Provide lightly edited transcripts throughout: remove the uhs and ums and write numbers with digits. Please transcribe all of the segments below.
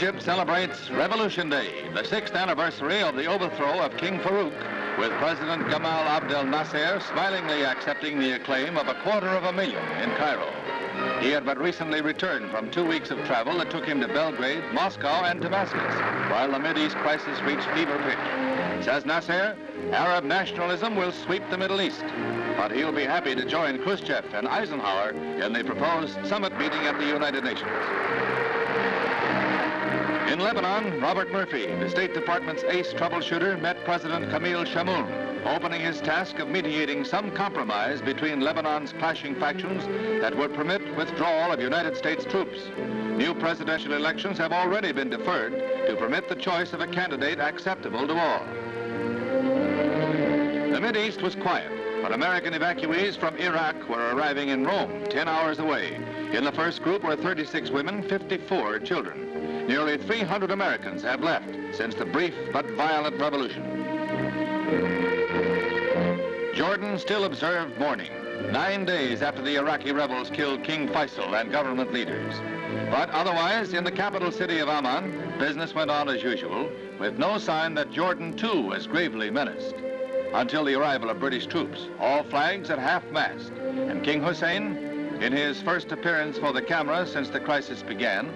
Egypt celebrates Revolution Day, the 6th anniversary of the overthrow of King Farouk, with President Gamal Abdel Nasser smilingly accepting the acclaim of 250,000 in Cairo. He had but recently returned from 2 weeks of travel that took him to Belgrade, Moscow, and Damascus, while the Mideast crisis reached fever pitch. Says Nasser, Arab nationalism will sweep the Middle East, but he'll be happy to join Khrushchev and Eisenhower in the proposed summit meeting at the United Nations. In Lebanon, Robert Murphy, the State Department's ace troubleshooter, met President Camille Chamoun, opening his task of mediating some compromise between Lebanon's clashing factions that would permit withdrawal of United States troops. New presidential elections have already been deferred to permit the choice of a candidate acceptable to all. The Mideast was quiet, but American evacuees from Iraq were arriving in Rome, 10 hours away. In the first group were 36 women, 54 children. Nearly 300 Americans have left since the brief but violent revolution. Jordan still observed mourning, 9 days after the Iraqi rebels killed King Faisal and government leaders. But otherwise, in the capital city of Amman, business went on as usual, with no sign that Jordan too was gravely menaced. Until the arrival of British troops, all flags at half-mast, and King Hussein, in his first appearance for the camera since the crisis began,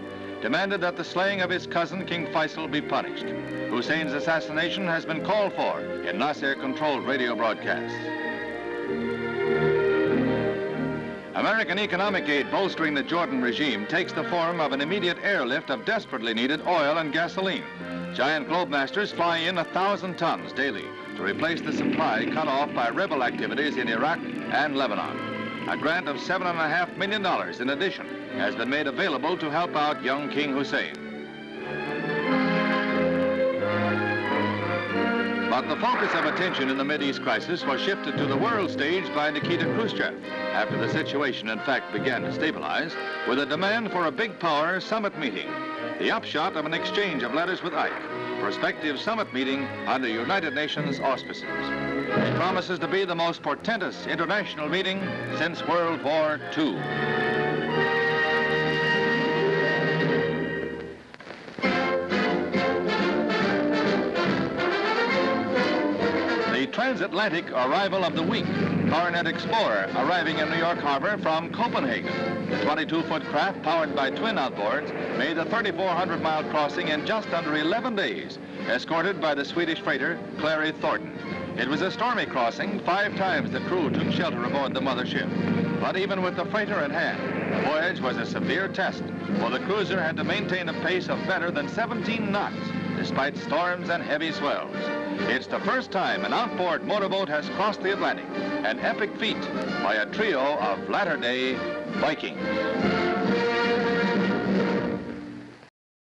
demanded that the slaying of his cousin, King Faisal, be punished. Hussein's assassination has been called for in Nasser-controlled radio broadcasts. American economic aid bolstering the Jordan regime takes the form of an immediate airlift of desperately needed oil and gasoline. Giant Globemasters fly in 1,000 tons daily to replace the supply cut off by rebel activities in Iraq and Lebanon. A grant of $7.5 million in addition has been made available to help out young King Hussein. But the focus of attention in the Mideast crisis was shifted to the world stage by Nikita Khrushchev after the situation in fact began to stabilize with a demand for a big power summit meeting, the upshot of an exchange of letters with Ike, prospective summit meeting under United Nations auspices. It promises to be the most portentous international meeting since World War II. The transatlantic arrival of the week, Coronet Explorer arriving in New York Harbor from Copenhagen. The 22-foot craft powered by twin outboards made the 3,400-mile crossing in just under 11 days, escorted by the Swedish freighter Clary Thornton. It was a stormy crossing. 5 times the crew took shelter aboard the mothership. But even with the freighter at hand, the voyage was a severe test, for the cruiser had to maintain a pace of better than 17 knots, despite storms and heavy swells. It's the first time an outboard motorboat has crossed the Atlantic, an epic feat by a trio of latter-day Vikings.